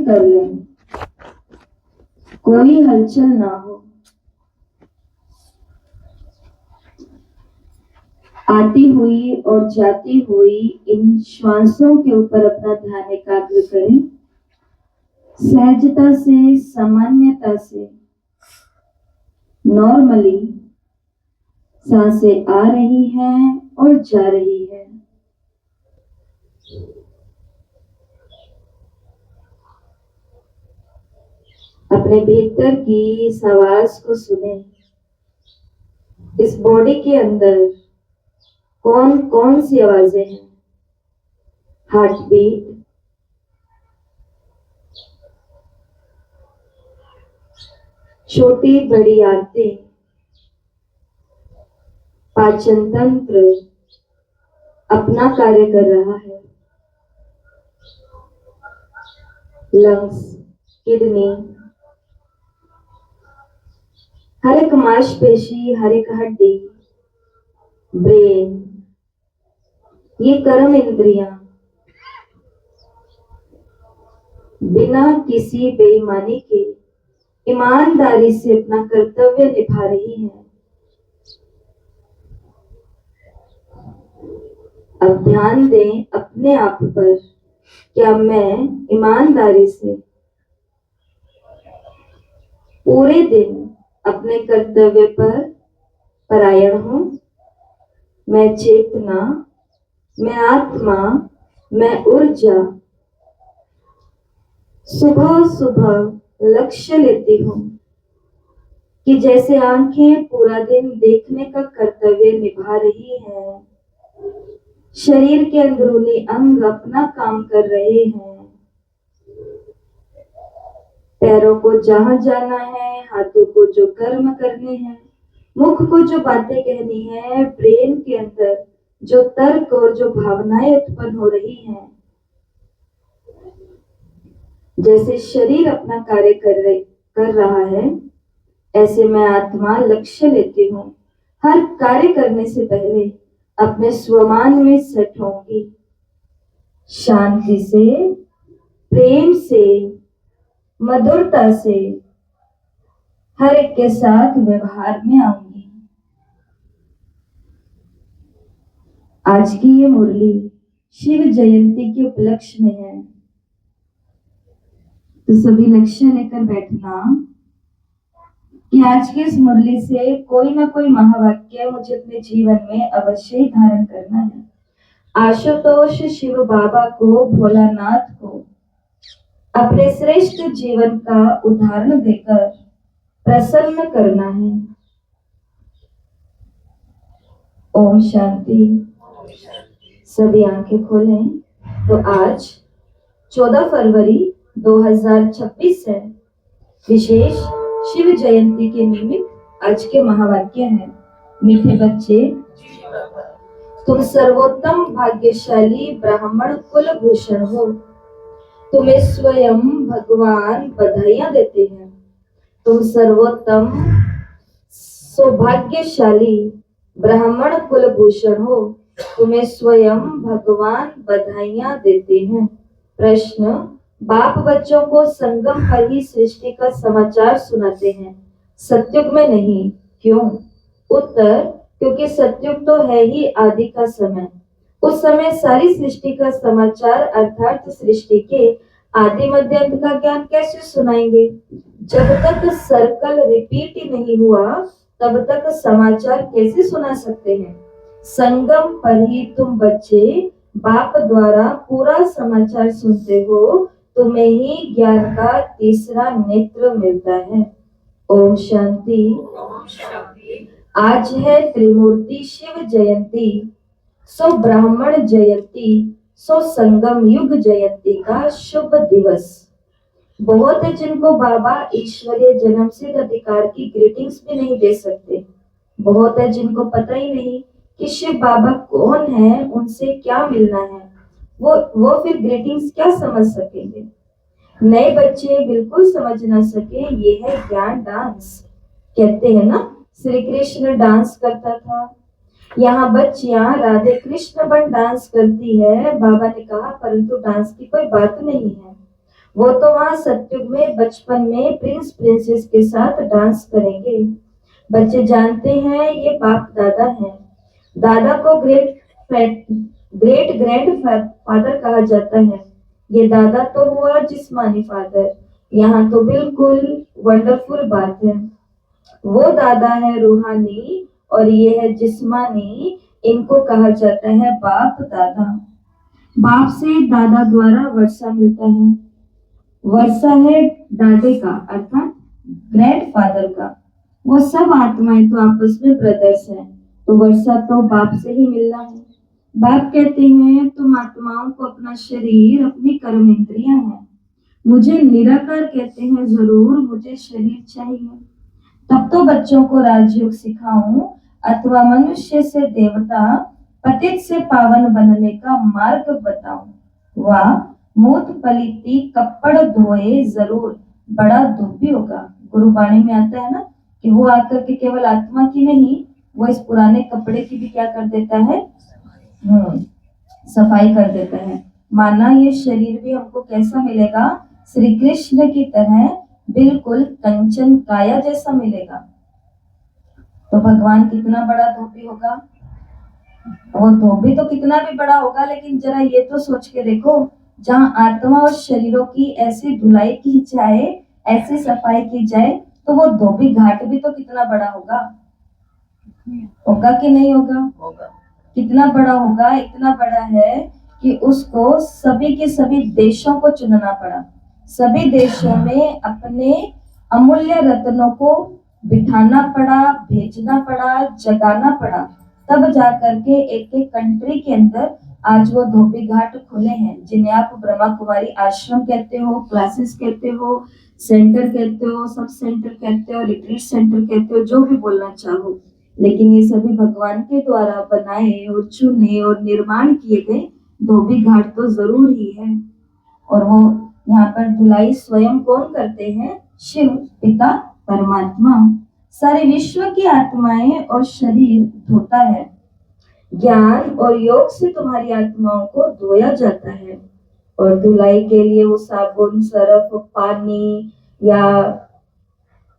कर लें, कोई हलचल ना हो। आती हुई और जाती हुई इन श्वासों के ऊपर अपना ध्यान एकाग्र करें। सहजता से, सामान्यता से, नॉर्मली सांसें आ रही हैं और जा रही है। अपने भीतर की इस आवाज को सुने। इस बॉडी के अंदर कौन कौन सी आवाजें हैं? हार्ट बीट, छोटी बड़ी आंतें, पाचन तंत्र अपना कार्य कर रहा है, लंग्स, किडनी, हर एक मांसपेशी, हर एक हड्डी, ब्रेन, ये कर्म इंद्रियां बिना किसी बेईमानी के ईमानदारी से अपना कर्तव्य निभा रही हैं। अब ध्यान दें अपने आप पर। क्या मैं ईमानदारी से पूरे दिन अपने कर्तव्य पर परायण हूं? मैं चेतना, मैं आत्मा, मैं ऊर्जा सुबह सुबह लक्ष्य लेती हूं कि जैसे आंखें पूरा दिन देखने का कर्तव्य निभा रही हैं, शरीर के अंदरूनी अंग अपना काम कर रहे हैं, पैरों को जहां जाना है, हाथों को जो कर्म करने हैं, मुख को जो बातें कहनी है, ब्रेन के अंदर जो तर्क और जो भावनाएं उत्पन्न हो रही हैं, जैसे शरीर अपना कार्य कर रहा है, ऐसे मैं आत्मा लक्ष्य लेती हूँ। हर कार्य करने से पहले अपने स्वमान में सेट होंगी, शांति से, प्रेम से, मधुरता से हर एक के साथ व्यवहार में आऊंगी। आज की ये मुरली शिव जयंती के उपलक्ष्य में है, तो सभी लक्ष्य लेकर बैठना कि आज की इस मुरली से कोई ना कोई महावाक्य मुझे अपने जीवन में अवश्य ही धारण करना है। आशुतोष शिव बाबा को, भोलानाथ को अपने श्रेष्ठ जीवन का उदाहरण देकर प्रसन्न करना है। ओम शांति। सभी आंखें खोलें। तो आज 14 फरवरी 2026 है। विशेष शिव जयंती के निमित्त आज के महावाक्य हैं। मीठे बच्चे, तुम सर्वोत्तम भाग्यशाली ब्राह्मण कुल भूषण हो। तुम्हें स्वयं भगवान बधाइयां देते हैं। तुम सर्वोत्तम सौभाग्यशाली ब्राह्मण कुल भूषण हो। तुम्हें स्वयं भगवान बधाइयां देते हैं। प्रश्न, बाप बच्चों को संगम पर ही सृष्टि का समाचार सुनाते हैं, सतयुग में नहीं, क्यों? उत्तर, क्योंकि सतयुग तो है ही आदि का समय। उस समय सारी सृष्टि का समाचार अर्थात सृष्टि के आदि मध्य अंत का ज्ञान कैसे सुनाएंगे? जब तक सर्कल रिपीट ही नहीं हुआ तब तक समाचार कैसे सुना सकते हैं? संगम पर ही तुम बच्चे बाप द्वारा पूरा समाचार सुनते हो। तुम्हें ही ज्ञान का तीसरा नेत्र मिलता है। ओम शांति। आज है त्रिमूर्ति शिव जयंती, सो ब्राह्मण जयंती, सो संगम युग जयंती का शुभ दिवस। बहुत है जिनको बाबा ईश्वरीय जन्म सिद्ध अधिकार की ग्रीटिंग्स भी नहीं दे सकते। बहुत है जिनको पता ही नहीं कि शिव बाबा कौन है, उनसे क्या मिलना है। वो फिर ग्रीटिंग्स क्या समझ सकेंगे? नए बच्चे बिल्कुल समझ ना सके। ये है ज्ञान डांस। कहते हैं ना, श्री कृष्ण डांस करता था, यहाँ बच्चियां राधे कृष्ण बन डांस करती है। बाबा ने कहा परंतु डांस की कोई बात नहीं है। वो तो वहां सत्युग में बचपन में प्रिंस प्रिंसेस के साथ डांस करेंगे। बच्चे जानते हैं ये बाप दादा हैं। दादा को ग्रेट ग्रैंड फादर कहा जाता है। ये दादा तो हुआ जिस्मानी फादर। यहाँ तो बिल्कुल वंडरफुल बात है। वो दादा है रूहानी और ये है जिस्मानी। इनको कहा जाता है बाप दादा। बाप से दादा द्वारा वर्षा मिलता है। वर्षा है दादे का अर्थात ग्रैंड फादर का। वो सब आत्माएं तो आपस में ब्रदर्स हैं, तो वर्षा तो बाप से ही मिलना है। बाप कहते हैं तुम आत्माओं को अपना शरीर अपनी कर्म इंद्रियां हैं। मुझे निराकार कहते हैं जरूर मुझे शरीर चाहिए। तब तो बच्चों को राजयोग सिखाऊं अथवा मनुष्य से देवता पतित से पावन बनने का मार्ग बताऊं। वाह मूत पलिती कपड़ धोए जरूर बड़ा दुखी होगा। गुरुवाणी में आता है ना कि वो आकर के केवल आत्मा की नहीं, वो इस पुराने कपड़े की भी क्या कर देता है, सफाई कर देता है। माना ये शरीर भी हमको कैसा मिलेगा, श्री कृष्ण की तरह बिल्कुल कंचन काया जैसा मिलेगा। तो भगवान कितना बड़ा धोबी होगा। वो धोबी तो कितना भी बड़ा होगा, लेकिन जरा ये तो सोच के देखो, जहाँ आत्मा और शरीरों की ऐसी धुलाई की जाए, ऐसी सफाई की जाए, तो वो धोबी घाट भी तो कितना बड़ा होगा। होगा कि नहीं होगा? होगा। कितना बड़ा होगा? इतना बड़ा है कि उसको सभी के सभी देशों को चुनना पड़ा। सभी देशों में अपने अमूल्य रत्नों को बिठाना पड़ा, भेजना पड़ा, जगाना पड़ा, तब जाकर के एक एक कंट्री के अंदर आज वो धोबी घाट खुले हैं, जिन्हें आप ब्रह्मा कुमारी आश्रम कहते हो, क्लासेस कहते हो, सेंटर कहते हो, सब सेंटर कहते हो, रिट्रीट सेंटर कहते हो, जो भी बोलना चाहो। लेकिन ये सभी भगवान के द्वारा बनाए और चुने और निर्माण किए गए धोबी घाट तो जरूर ही है। और वो यहाँ पर धुलाई स्वयं कौन करते हैं? शिव पिता परमात्मा। सारे विश्व की आत्माएं और शरीर धोता है। ज्ञान और योग से तुम्हारी आत्माओं को धोया जाता है। और धुलाई के लिए वो साबुन, सरफ, पानी या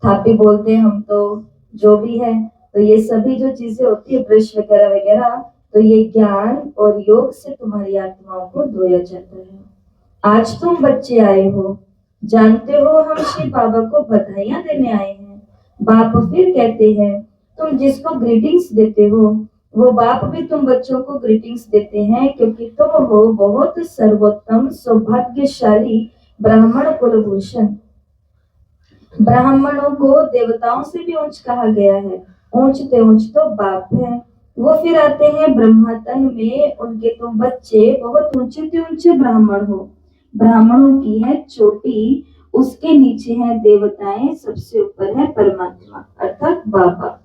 थापी बोलते हैं हम तो, जो भी है, तो ये सभी जो चीजें होती है, ब्रश वगैरह वगैरह, तो ये ज्ञान और योग से तुम्हारी आत्माओं को धोया जाता है। आज तुम बच्चे आए हो, जानते हो हम शिव बाबा को बधाइयां देने आए हैं। बाप फिर कहते हैं तुम जिसको ग्रीटिंग्स देते हो, वो बाप भी तुम बच्चों को ग्रीटिंग्स देते हैं, क्योंकि तुम हो बहुत सर्वोत्तम सौभाग्यशाली ब्राह्मण कुलभूषण। ब्राह्मणों को देवताओं से भी ऊंच कहा गया है। ऊंचते ऊंच तो बाप है। वो फिर आते हैं ब्रह्मतन में, उनके तुम बच्चे बहुत ऊंचे ऊंचे ब्राह्मण हो। ब्राह्मणों की है चोटी, उसके नीचे है देवताएं, सबसे ऊपर है परमात्मा अर्थात बाबा।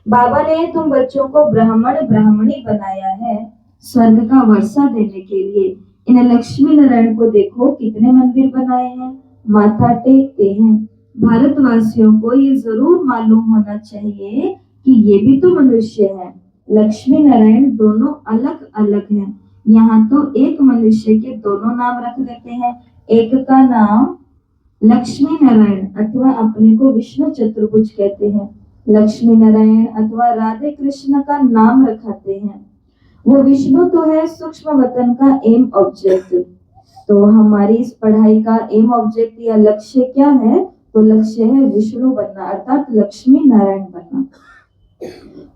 बाबा ने तुम बच्चों को ब्राह्मण ब्राह्मणी बनाया है स्वर्ग का वर्षा देने के लिए। इन लक्ष्मी नारायण को देखो कितने मंदिर बनाए हैं, माथा टेकते हैं। भारतवासियों को ये जरूर मालूम होना चाहिए कि ये भी तो मनुष्य है। लक्ष्मी नारायण दोनों अलग अलग हैं। यहाँ तो एक मनुष्य के दोनों नाम रख देते हैं। एक का नाम लक्ष्मी नारायण अथवा अपने को विष्णु चतुर्भुज कहते हैं। लक्ष्मी नारायण अथवा राधे कृष्ण का नाम रखाते हैं। वो विष्णु तो है सूक्ष्म वतन का एम ऑब्जेक्ट। तो हमारी इस पढ़ाई का एम ऑब्जेक्ट या लक्ष्य क्या है? तो लक्ष्य है विष्णु बनना अर्थात लक्ष्मी नारायण बनना।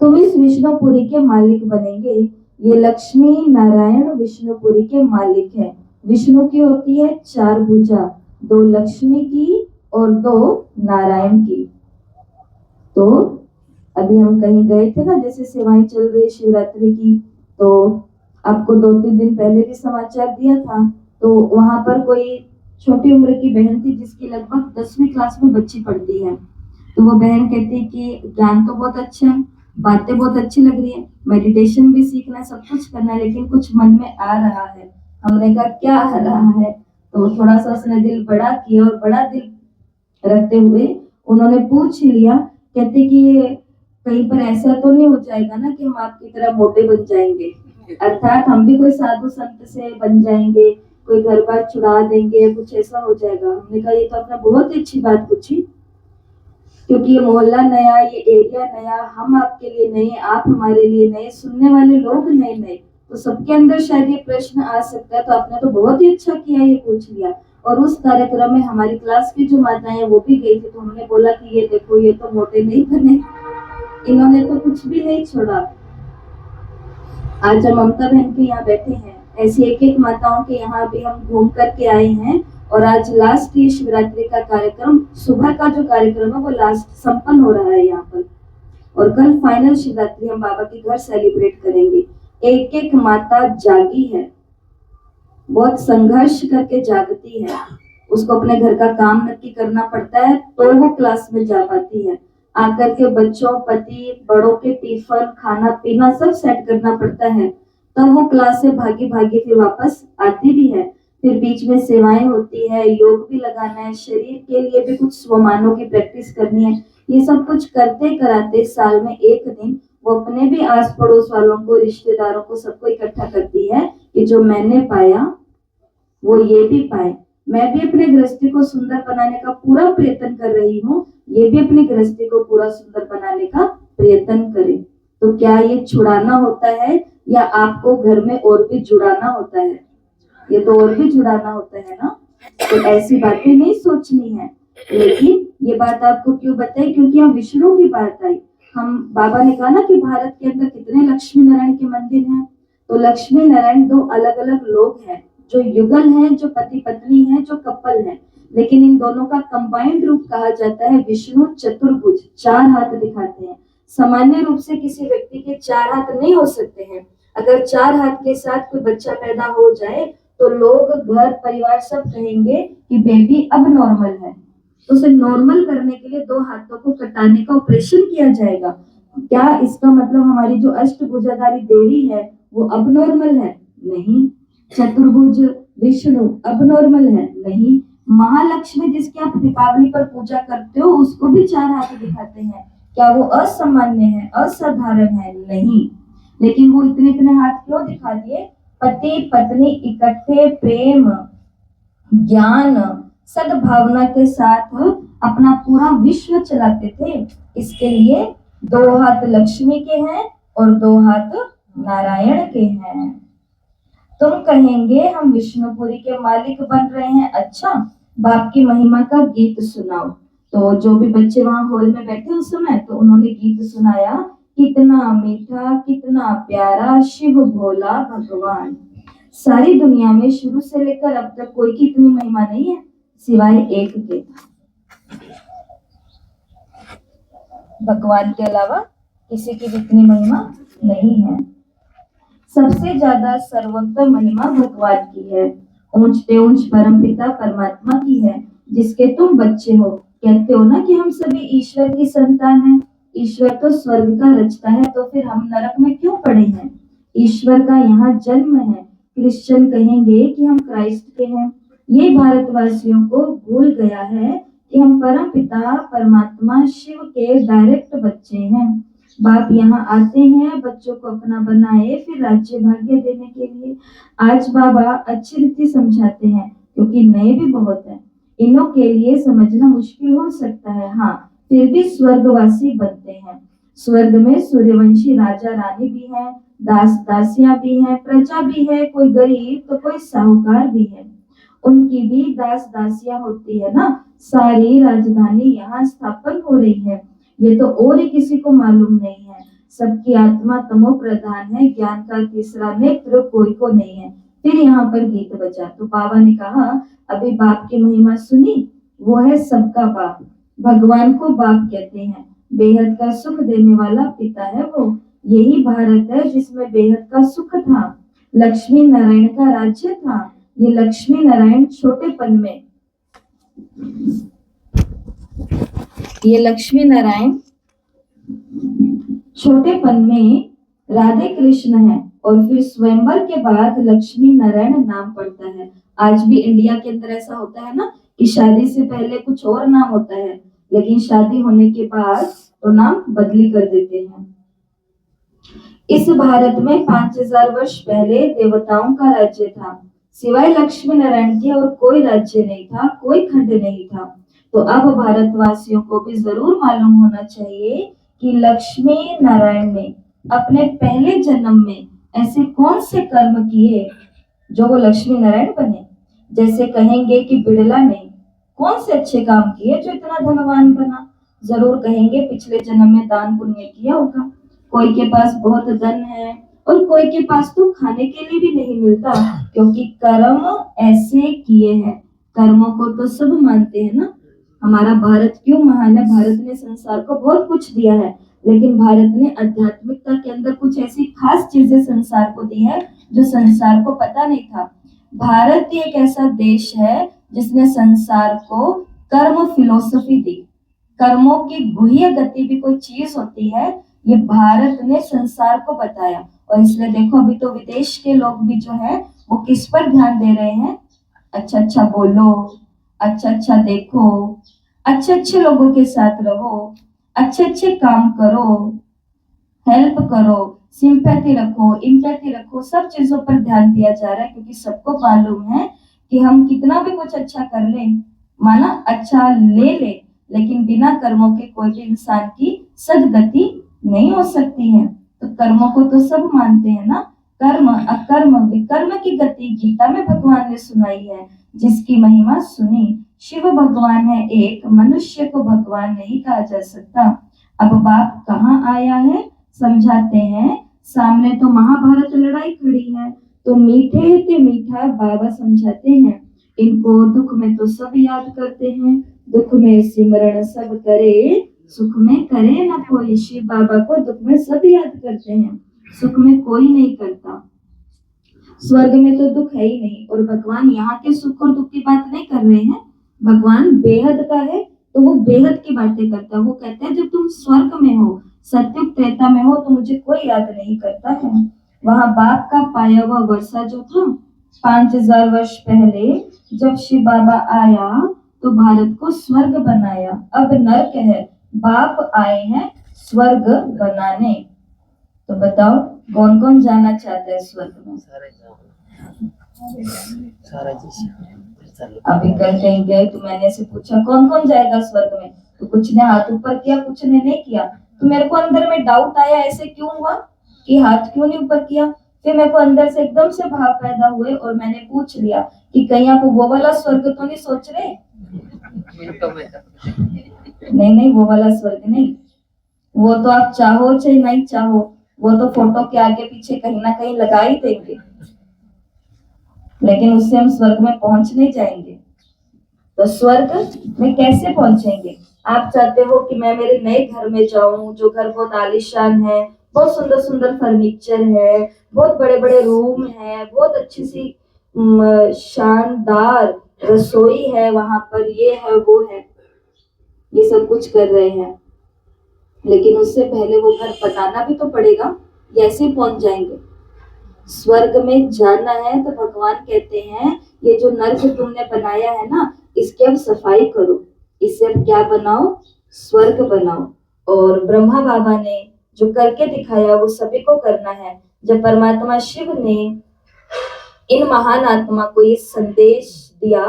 तुम इस विष्णुपुरी के मालिक बनेंगे। ये लक्ष्मी नारायण विष्णुपुरी के मालिक है। विष्णु की होती है 4 भुजा, 2 लक्ष्मी की और 2 नारायण की। तो अभी हम कहीं गए थे ना, जैसे सेवाएं चल रही शिवरात्रि की, तो आपको 2-3 दिन पहले भी समाचार दिया था। तो वहां पर कोई छोटी उम्र की बहन थी जिसकी लगभग 10वीं क्लास में बच्ची पढ़ती है। तो वो बहन कहती कि ज्ञान तो बहुत अच्छा है, बातें बहुत अच्छी लग रही है, मेडिटेशन भी सीखना है, सब कुछ करना है, लेकिन कुछ मन में आ रहा है। हमने कहा क्या आ रहा है? तो थोड़ा सा उसने दिल बड़ा किया और बड़ा दिल रखते हुए उन्होंने पूछ लिया। कहते कि कहीं पर ऐसा तो नहीं हो जाएगा ना कि हम आपकी तरह मोटे बन जाएंगे, अर्थात हम भी कोई साधु संत से बन जाएंगे कोई घर बार छुड़ा देंगे या कुछ ऐसा हो जाएगा। हमने कहा ये तो आपने बहुत ही अच्छी बात पूछी, क्योंकि ये मोहल्ला नया, ये एरिया नया, हम आपके लिए नए, आप हमारे लिए नए, सुनने वाले लोग नए नए, तो सबके अंदर शायद ये प्रश्न आ सकता है। तो आपने तो बहुत ही अच्छा किया ये पूछ लिया। और उस कार्यक्रम में हमारी क्लास की जो माताएं हैं वो भी गई थी, तो उन्होंने बोला कि ये देखो ये तो मोटे नहीं बने, इन्होंने तो कुछ भी नहीं छोड़ा। आज हम ममता बहन के यहाँ बैठे हैं, ऐसी एक एक माताओं के यहाँ भी हम घूम करके आए हैं। और आज लास्ट ये शिवरात्रि का कार्यक्रम, सुबह का जो कार्यक्रम है वो लास्ट संपन्न हो रहा है यहाँ पर, और कल फाइनल शिवरात्रि हम बाबा के घर सेलिब्रेट करेंगे। एक एक माता जागी है, बहुत संघर्ष करके जागती है, उसको अपने घर का काम नक्की करना पड़ता है तो वो क्लास में जा पाती है। आकर के बच्चों, पति, बड़ों के टिफिन, खाना पीना सब सेट करना पड़ता है, तब वो क्लास से भागी भागी फिर वापस आती भी है। फिर बीच में सेवाएं होती है, योग भी लगाना है, शरीर के लिए भी कुछ स्वमानों की प्रैक्टिस करनी है। ये सब कुछ करते कराते साल में एक दिन वो अपने भी आस पड़ोस वालों को, रिश्तेदारों को, सबको इकट्ठा करती है कि जो मैंने पाया वो ये भी पाए। मैं भी अपने गृहस्थी को सुंदर बनाने का पूरा प्रयत्न कर रही हूँ, ये भी अपनी गृहस्थी को पूरा सुंदर बनाने का प्रयत्न करे। तो क्या ये छुड़ाना होता है या आपको घर में और भी जुड़ाना होता है? ये तो और भी जुड़ाना होता है ना। तो ऐसी बातें नहीं सोचनी है। लेकिन ये बात आपको क्यों बताई? क्योंकि हम विष्णु की बात आई। हम बाबा ने कहा ना कि भारत के अंदर कितने लक्ष्मी नारायण के मंदिर हैं, तो लक्ष्मी नारायण दो अलग अलग लोग हैं, जो युगल हैं, जो पति पत्नी हैं, जो कपल हैं, लेकिन इन दोनों का कंबाइंड रूप कहा जाता है विष्णु चतुर्भुज। 4 हाथ दिखाते हैं। सामान्य रूप से किसी व्यक्ति के 4 हाथ नहीं हो सकते हैं। अगर 4 हाथ के साथ कोई बच्चा पैदा हो जाए तो लोग, घर परिवार सब कहेंगे कि बेबी अब नॉर्मल है। तो उसे नॉर्मल करने के लिए 2 हाथों को कटाने का ऑपरेशन किया जाएगा। क्या इसका मतलब हमारी जो अष्टभुजाधारी देवी है वो अब नॉर्मल है? नहीं। चतुर्भुज विष्णु अब नॉर्मल है? नहीं। महालक्ष्मी जिसकी आप दीपावली पर पूजा करते हो उसको भी 4 हाथ दिखाते हैं, क्या वो असामान्य है, असाधारण है? नहीं। लेकिन वो इतने इतने हाथ क्यों दिखा दिए? पति पत्नी इकट्ठे प्रेम, ज्ञान, सद्भावना के साथ अपना पूरा विश्व चलाते थे। इसके लिए 2 हाथ लक्ष्मी के हैं और 2 हाथ नारायण के हैं। तुम कहेंगे हम विष्णुपुरी के मालिक बन रहे हैं, अच्छा बाप की महिमा का गीत सुनाओ। तो जो भी बच्चे वहां हॉल में बैठे उस समय, तो उन्होंने गीत सुनाया, कितना मीठा कितना प्यारा शिव भोला भगवान। सारी दुनिया में शुरू से लेकर अब तक कोई की इतनी महिमा नहीं है सिवाय एक के। भगवान के अलावा किसी की भी इतनी महिमा नहीं है। सबसे ज्यादा सर्वोत्तम महिमा भगवान की है, ऊंच पे ऊंच परमपिता परमात्मा की है, जिसके तुम बच्चे हो। कहते हो ना कि हम सभी ईश्वर की संतान हैं। ईश्वर तो स्वर्ग का रचता है, तो फिर हम नरक में क्यों पड़े हैं? ईश्वर का यहाँ जन्म है। क्रिश्चियन कहेंगे कि हम क्राइस्ट के हैं। ये भारतवासियों को भूल गया है कि हम परम पिता परमात्मा शिव के डायरेक्ट बच्चे हैं। बाप यहाँ आते हैं बच्चों को अपना बनाए, फिर राज्य भाग्य देने के लिए। आज बाबा अच्छी रीति समझाते हैं, क्योंकि नए भी बहुत हैं, इनों के लिए समझना मुश्किल हो सकता है। हाँ, फिर भी स्वर्गवासी बनते हैं। स्वर्ग में सूर्यवंशी राजा रानी भी हैं, दास दासियां भी हैं, प्रजा भी है, कोई गरीब तो कोई साहूकार भी है। उनकी भी दास दासियां होती है ना। सारी राजधानी यहाँ स्थापन हो रही है, ये तो और ही किसी को मालूम नहीं है। सबकी आत्मा तमो प्रधान है, ज्ञान का तीसरा नेत्र कोई को नहीं है। फिर यहाँ पर गीत बजा तो बाबा ने कहा, अभी बाप की महिमा सुनी, वो है सबका बाप। भगवान को बाप कहते हैं, बेहद का सुख देने वाला पिता है वो। यही भारत है जिसमें बेहद का सुख था, लक्ष्मी नारायण का राज्य था। ये लक्ष्मी नारायण छोटेपन में, ये लक्ष्मी नारायण छोटेपन में राधे कृष्ण है, और फिर स्वयंवर के बाद लक्ष्मी नारायण नाम पड़ता है। आज भी इंडिया के अंदर ऐसा होता है ना कि शादी से पहले कुछ और नाम होता है, लेकिन शादी होने के बाद तो नाम बदली कर देते हैं। इस भारत में 5000 वर्ष पहले देवताओं का राज्य था। सिवाय लक्ष्मी नारायण के और कोई राज्य नहीं था, कोई खंड नहीं था। तो अब भारतवासियों को भी जरूर मालूम होना चाहिए कि लक्ष्मी नारायण ने अपने पहले जन्म में ऐसे कौन से कर्म किए जो वो लक्ष्मी नारायण बने। जैसे कहेंगे कि बिड़ला ने कौन से अच्छे काम किए जो इतना धनवान बना, जरूर कहेंगे पिछले जन्म में दान पुण्य किया होगा। कोई के पास बहुत धन है और कोई के पास तो खाने के लिए भी नहीं मिलता, क्योंकि कर्म ऐसे किए हैं। कर्मों को तो सब मानते हैं ना। हमारा भारत क्यों महान है? भारत ने संसार को बहुत कुछ दिया है, लेकिन भारत ने आध्यात्मिकता के अंदर कुछ ऐसी खास चीजें संसार को दी है जो संसार को पता नहीं था। भारत ही एक ऐसा देश है जिसने संसार को कर्म फिलोसफी दी। कर्मों की गुह्य गति भी कोई चीज होती है, ये भारत ने संसार को बताया। और इसलिए देखो अभी तो विदेश के लोग भी जो है वो किस पर ध्यान दे रहे हैं? अच्छा अच्छा बोलो, अच्छा अच्छा देखो, अच्छे अच्छे लोगों के साथ रहो, अच्छे अच्छे काम करो, हेल्प करो, सिंपैथी रखो, इम्पैथी रखो, सब चीजों पर ध्यान दिया जा रहा है, क्योंकि सबको मालूम है कि हम कितना भी कुछ अच्छा कर ले, माना अच्छा ले ले, लेकिन बिना कर्मों के कोई भी इंसान की सदगति नहीं हो सकती है। तो कर्मों को तो सब मानते हैं ना। कर्म अकर्म विकर्म की गति गीता में भगवान ने सुनाई है, जिसकी महिमा सुनी। शिव भगवान है एक, मनुष्य को भगवान नहीं कहा जा सकता। अब बाप कहाँ आया है समझाते हैं। सामने तो महाभारत लड़ाई खड़ी है, तो मीठे ते मीठा बाबा समझाते हैं। इनको दुख में तो सब याद करते हैं, दुख में सिमरण सब करे, सुख में करे ना कोई। शिव बाबा को दुख में सब याद करते हैं, सुख में कोई नहीं करता। स्वर्ग में तो दुख है ही नहीं, और भगवान यहाँ के सुख और दुख की बात नहीं कर रहे हैं। भगवान बेहद का है, तो वो बेहद की बातें करता है। वो कहते हैं जब तुम स्वर्ग में हो, सत्युग त्रेता में हो, तो मुझे कोई याद नहीं करता है। वहां बाप का पाया हुआ वर्षा जो था 5000 वर्ष पहले, जब शिव बाबा आया तो भारत को स्वर्ग बनाया। अब नर्क है, बाप आए हैं स्वर्ग बनाने। तो बताओ कौन कौन जाना चाहता है स्वर्ग में? अभी कल कहीं गए तो मैंने से पूछा कौन कौन जाएगा स्वर्ग में, तो कुछ ने हाथ ऊपर किया, कुछ ने नहीं किया। तो मेरे को अंदर में डाउट आया, ऐसे क्यों हुआ कि हाथ क्यों नहीं ऊपर किया। फिर मेरे को अंदर से एकदम से भाव पैदा हुए और मैंने पूछ लिया कि कहीं आप वो वाला स्वर्ग तो नहीं सोच रहे? नहीं नहीं, वो वाला स्वर्ग नहीं। वो तो आप चाहो चाहे नहीं चाहो, वो तो फोटो के आगे पीछे कहीं ना कहीं लगा ही देंगे, लेकिन उससे हम स्वर्ग में पहुंच नहीं जाएंगे। तो स्वर्ग में कैसे पहुंचेंगे? आप चाहते हो कि मैं मेरे नए घर में जाऊं, जो घर बहुत आलीशान है, बहुत सुंदर सुंदर फर्नीचर है, बहुत बड़े बड़े रूम है, बहुत अच्छी सी शानदार रसोई है, वहां पर ये है वो है, ये सब कुछ कर रहे हैं, लेकिन उससे पहले वो घर बनाना भी तो पड़ेगा, ऐसे पहुंच जाएंगे। स्वर्ग में जाना है तो भगवान कहते हैं ये जो नर्क तुमने बनाया है ना, इसकी अब सफाई करो, इससे अब क्या बनाओ? स्वर्ग बनाओ। और ब्रह्मा बाबा ने जो करके दिखाया वो सभी को करना है। जब परमात्मा शिव ने इन महान आत्मा को ये संदेश दिया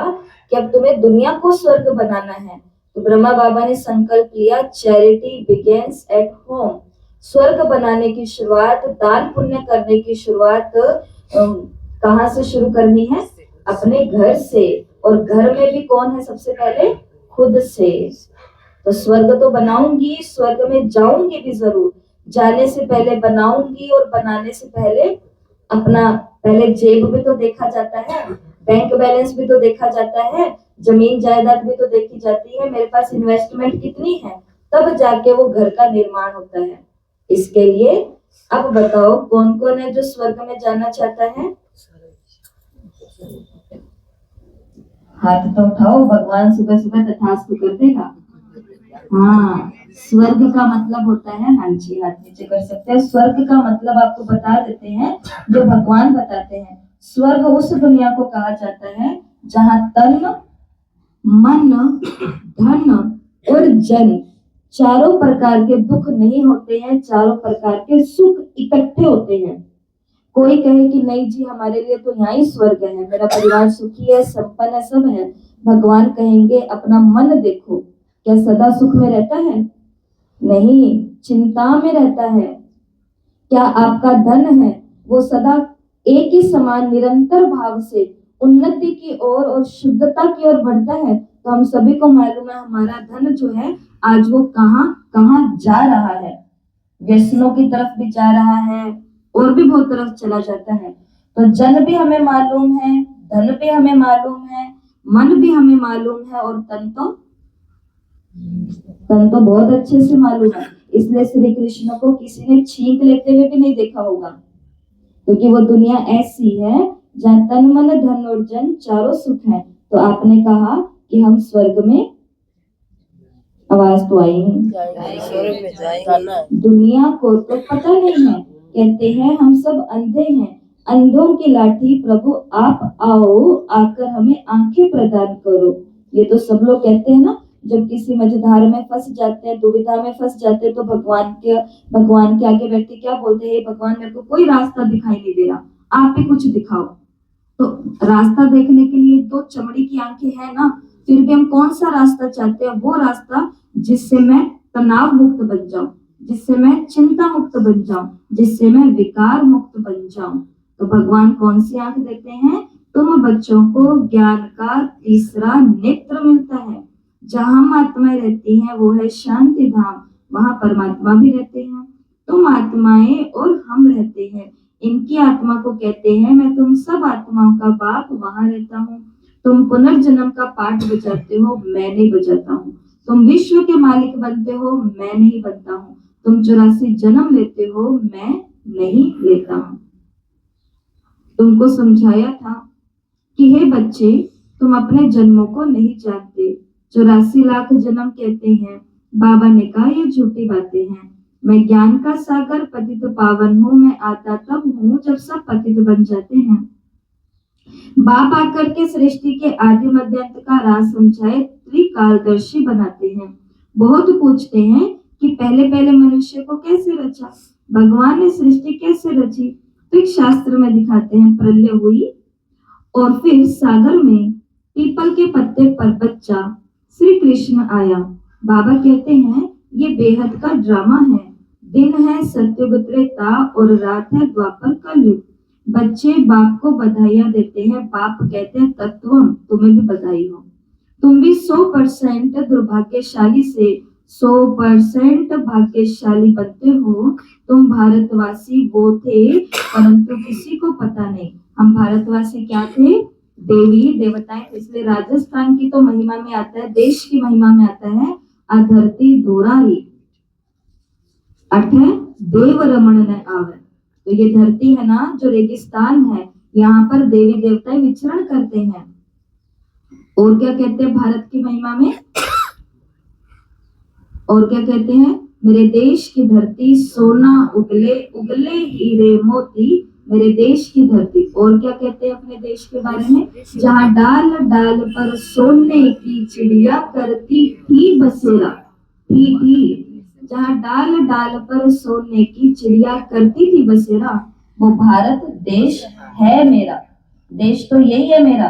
कि अब तुम्हें दुनिया को स्वर्ग बनाना है, तो ब्रह्मा बाबा ने संकल्प लिया, चैरिटी बिगिंस एट होम। स्वर्ग बनाने की शुरुआत, दान पुण्य करने की शुरुआत कहाँ से शुरू करनी है? अपने घर से। और घर में भी कौन है सबसे पहले? खुद से। तो स्वर्ग तो बनाऊंगी, स्वर्ग में जाऊंगी भी जरूर, जाने से पहले बनाऊंगी, और बनाने से पहले अपना पहले जेब भी तो देखा जाता है, बैंक बैलेंस भी तो देखा जाता है, जमीन जायदाद भी तो देखी जाती है, मेरे पास इन्वेस्टमेंट कितनी है, तब जाके वो घर का निर्माण होता है। इसके लिए अब बताओ कौन कौन है जो स्वर्ग में जाना चाहता है? हाथ तो उठाओ, भगवान सुबह सुबह तथास्तु कर देगा। हाँ, स्वर्ग का मतलब होता है, हाँ जी हाथ नीचे कर सकते हैं। स्वर्ग का मतलब आपको बता देते हैं, जो भगवान बताते हैं। स्वर्ग उस दुनिया को कहा जाता है जहाँ तन मन धन और जन चारों प्रकार के दुख नहीं होते हैं, चारों प्रकार के सुख इकट्ठे होते हैं। कोई कहे कि नहीं जी हमारे लिए तो यहाँ ही स्वर्ग है, मेरा परिवार सुखी है, संपन्न है, सब है। भगवान कहेंगे अपना मन देखो, क्या सदा सुख में रहता है? नहीं, चिंता में रहता है। क्या आपका धन है वो सदा एक ही समान निरंतर भाव से उन्नति की ओर और शुद्धता की ओर बढ़ता है? तो हम सभी को मालूम है हमारा धन जो है आज वो कहाँ कहाँ जा रहा है। व्यसनों की तरफ भी जा रहा है और भी बहुत तरफ चला जाता है। तो जन भी हमें मालूम है, धन भी हमें मालूम है, मन भी हमें मालूम है, और तन तो बहुत अच्छे से मालूम है। इसलिए श्री कृष्ण को किसी ने छींक लेते हुए भी नहीं देखा होगा, क्योंकि वो दुनिया ऐसी है जहाँ तन मन धन और जन चारों सुख है। तो आपने कहा कि हम स्वर्ग में, आवाज तो आई नहीं, दुनिया को तो पता नहीं है, कहते हैं हम सब अंधे हैं, अंधों की लाठी प्रभु आप आओ, आकर हमें आंखें प्रदान करो। ये तो सब लोग कहते हैं ना, जब किसी मझधार में फंस जाते हैं, दुविधा में फंस जाते हैं, तो भगवान के आगे बैठ के क्या बोलते हैं? भगवान मेरे को कोई रास्ता दिखाई नहीं दे रहा, आप ही कुछ दिखाओ। तो रास्ता देखने के लिए तो चमड़ी की आंखें है ना, फिर भी हम कौन सा रास्ता चाहते हैं? वो रास्ता जिससे मैं तनाव मुक्त बन जाऊं, जिससे मैं चिंता मुक्त बन जाऊं, जिससे मैं विकार मुक्त बन जाऊं। तो भगवान कौन सी आंख देते हैं? तुम बच्चों को ज्ञान का तीसरा नेत्र मिलता है। जहां आत्माएं रहती हैं वो है शांति धाम, वहां परमात्मा भी रहते हैं। तुम आत्माएं और हम रहते हैं, इनकी आत्मा को कहते हैं मैं तुम सब आत्माओं का बाप, वहां रहता हूँ। तुम पुनर्जन्म का पाठ बजाते हो, मैं नहीं बजाता हूँ। तुम विश्व के मालिक बनते हो, मैं नहीं बनता हूँ। तुम 84 जन्म लेते हो, मैं नहीं लेता हूँ। तुमको समझाया था कि हे बच्चे, तुम अपने जन्मों को नहीं जानते। 84 लाख जन्म कहते हैं। बाबा ने कहा ये झूठी बातें हैं। मैं ज्ञान का सागर पतित पावन हूँ। मैं आता तब हूँ जब सब पतित बन जाते हैं। बाप आकर के सृष्टि के आदि मध्य अंत का राज समझाए, त्रिकालदर्शी बनाते हैं। बहुत पूछते हैं कि पहले पहले मनुष्य को कैसे रचा, भगवान ने सृष्टि कैसे रची? तो एक शास्त्र में दिखाते हैं, प्रलय हुई और फिर सागर में पीपल के पत्ते पर बच्चा श्री कृष्ण आया। बाबा कहते हैं ये बेहद का ड्रामा है। दिन है सत्युग त्रेता और रात है द्वापर कलयुग। बच्चे बाप को बधाइयां देते हैं। बाप कहते हैं तत्वम, तुम्हें भी बधाई हो। तुम भी 100% दुर्भाग्यशाली से 100% भाग्यशाली बनते हो। तुम भारतवासी वो थे, परंतु किसी को पता नहीं हम भारतवासी क्या थे, देवी देवताएं। इसलिए राजस्थान की तो महिमा में आता है, देश की महिमा में आता है अधरती दोरारी अठ देव रमन न आवे। तो ये धरती है ना जो रेगिस्तान है, यहाँ पर देवी देवताएं विचरण करते हैं। और क्या कहते हैं भारत की महिमा में? और क्या कहते हैं? मेरे देश की धरती सोना उगले उगले हीरे मोती, मेरे देश की धरती। और क्या कहते हैं अपने देश के बारे में? जहाँ डाल डाल पर सोने की चिड़िया करती थी बसेरा, थी जहाँ डाल डाल पर सोने की चिड़िया करती थी बसेरा, वो भारत देश है मेरा। देश तो यही है मेरा,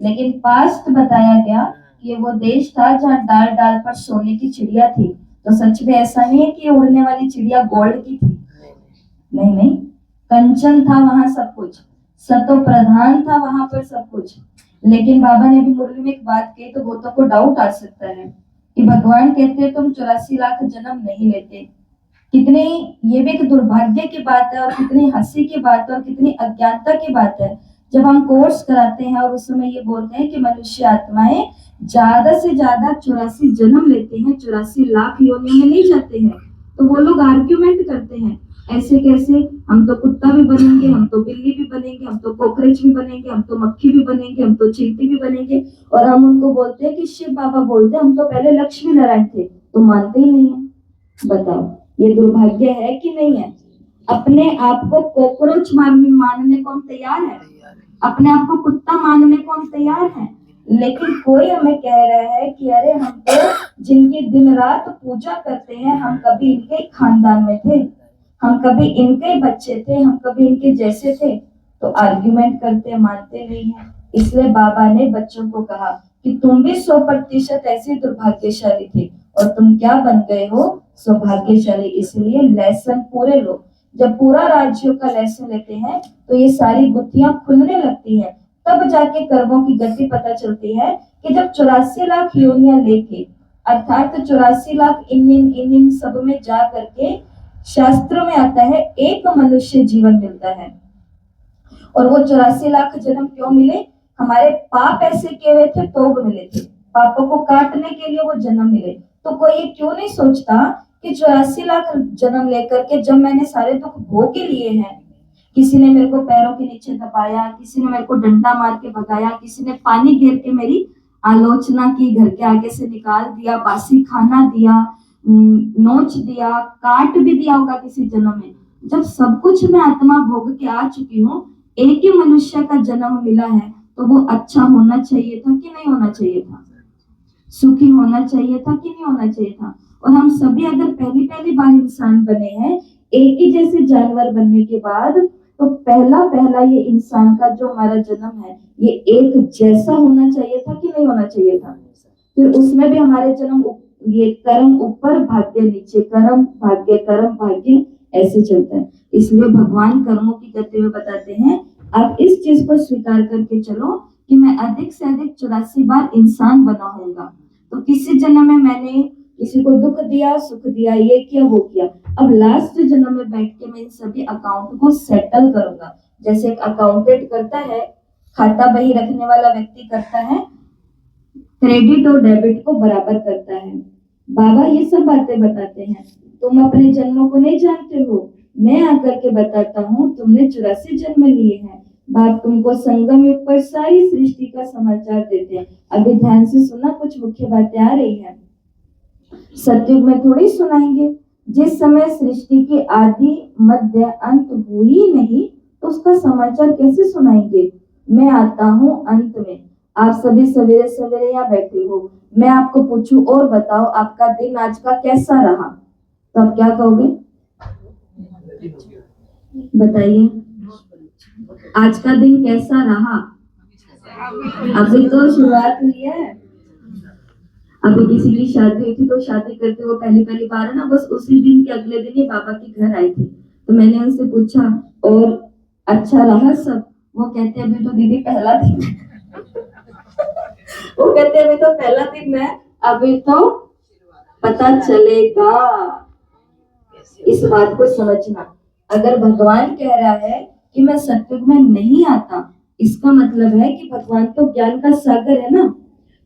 लेकिन पास्ट बताया गया कि ये वो देश था जहाँ डाल डाल पर सोने की चिड़िया थी। तो सच में ऐसा नहीं है कि उड़ने वाली चिड़िया गोल्ड की थी, नहीं नहीं, कंचन था वहां सब कुछ, सतो प्रधान था वहां पर सब कुछ। लेकिन बाबा ने भी मुरली में एक बात कही, तो बहुतों को डाउट आ सकता है कि भगवान कहते हैं तुम 84 लाख जन्म नहीं लेते। कितनी ये भी एक दुर्भाग्य की बात है, और कितनी हंसी की बात है, और कितनी अज्ञानता की बात है। जब हम कोर्स कराते हैं और उस समय ये बोलते हैं कि मनुष्य आत्माएं ज्यादा से ज्यादा 84 जन्म लेते हैं, 84 लाख योनियों में नहीं जाते हैं, तो वो लोग आर्ग्यूमेंट करते हैं ऐसे कैसे, हम तो कुत्ता भी बनेंगे, हम तो बिल्ली भी बनेंगे, हम तो कॉकरोच भी बनेंगे, हम तो मक्खी भी बनेंगे, हम तो चींटी भी बनेंगे। और हम उनको बोलते हैं कि शिव बाबा बोलते हैं हम तो पहले लक्ष्मी नारायण थे, तो मानते ही नहीं है। बताओ ये दुर्भाग्य है कि नहीं है? अपने आप को कॉकरोच मानने को हम तैयार है, अपने आप को कुत्ता मानने को हम तैयार हैं, लेकिन कोई हमें कह रहा है कि अरे हम तो जिनकी दिन रात पूजा करते हैं, हम कभी इनके खानदान में थे, हम कभी इनके बच्चे थे, हम कभी इनके जैसे थे, तो आर्ग्यूमेंट करते, मानते नहीं है। इसलिए बाबा ने बच्चों को कहा कि तुम भी 100% ऐसे दुर्भाग्यशाली थे और तुम क्या बन गए हो, सौभाग्यशाली। इसलिए लेसन पूरे लो। जब पूरा राज्यों का लेसन लेते हैं तो ये सारी गुत्थियां खुलने लगती हैं, तब जाके कर्मों की गति पता चलती है कि जब 84 लाख योनियां लेके, अर्थात 84 लाख इन सब में जा करके शास्त्रों में आता है एक मनुष्य जीवन मिलता है। और वो 84 लाख जन्म क्यों मिले? हमारे पाप ऐसे किए हुए थे तो वो मिले थे, पापों को काटने के लिए वो जन्म मिले। तो कोई ये क्यों नहीं सोचता कि 84 लाख जन्म लेकर के जब मैंने सारे दुख भोग के लिए हैं, किसी ने मेरे को पैरों के नीचे दबाया, किसी ने मेरे को डंडा मार के भगाया, किसी ने पानी घेर के मेरी आलोचना की, घर के आगे से निकाल दिया, बासी खाना दिया, नोच दिया, काट भी दिया होगा किसी जन्म में। जब सब कुछ मैं आत्मा भोग के आ चुकी हूँ, एक ही मनुष्य का जन्म मिला है, तो वो अच्छा होना चाहिए था कि नहीं होना चाहिए था? सुखी होना चाहिए था कि नहीं होना चाहिए था? और हम सभी अगर पहली पहली बार इंसान बने हैं, एक ही जैसे जानवर बनने के बाद, तो पहला ये इंसान का जो हमारा जन्म है, ये एक जैसा होना चाहिए था कि नहीं होना चाहिए था? फिर उसमें भी हमारे जन्म, ये कर्म ऊपर भाग्य नीचे, कर्म भाग्य ऐसे चलता है। इसलिए भगवान कर्मों की गति में बताते हैं, आप इस चीज को स्वीकार करके चलो कि मैं अधिक से अधिक 84 बार इंसान बना होऊंगा। तो किसी जन्म में मैंने किसी को दुख दिया, सुख दिया, ये किया, वो किया, अब लास्ट जन्म में बैठ के मैं इन सभी अकाउंट को सेटल करूंगा। जैसे एक अकाउंटेंट करता है, खाता बही रखने वाला व्यक्ति करता है, क्रेडिट और डेबिट को बराबर करता है। बाबा ये सब बातें बताते हैं। तुम अपने जन्मों को नहीं जानते हो, मैं आकर के बताता हूँ, तुमने 84 जन्म लिए हैं। बाप तुमको संगम युग पर सारी सृष्टि का समाचार देते हैं। अभी ध्यान से सुनना, कुछ मुख्य बातें आ रही हैं। सतयुग में थोड़ी सुनाएंगे। जिस समय सृष्टि की आदि मध्य अंत हुई नहीं, तो उसका समाचार कैसे सुनाएंगे? मैं आता हूँ अंत में। आप सभी सवेरे सवेरे यहाँ बैठे हो, मैं आपको पूछूं और बताओ आपका दिन आज का कैसा रहा, तो आप क्या कहोगे? बताइए, आज का दिन कैसा रहा? अभी तो शुरुआत हुई है। अभी किसी की शादी हुई थी, तो शादी करते हुए पहली पहली बार है ना, बस उसी दिन के अगले दिन ही बाबा के घर आई थी। तो मैंने उनसे पूछा और अच्छा रहा सब? वो कहते अभी तो दीदी पहला दिन वो कहते अभी तो पहला दिन है, अभी तो पता चलेगा। इस बात को समझना, अगर भगवान कह रहा है कि मैं सत्युग में नहीं आता, इसका मतलब है कि भगवान तो ज्ञान का सागर है ना,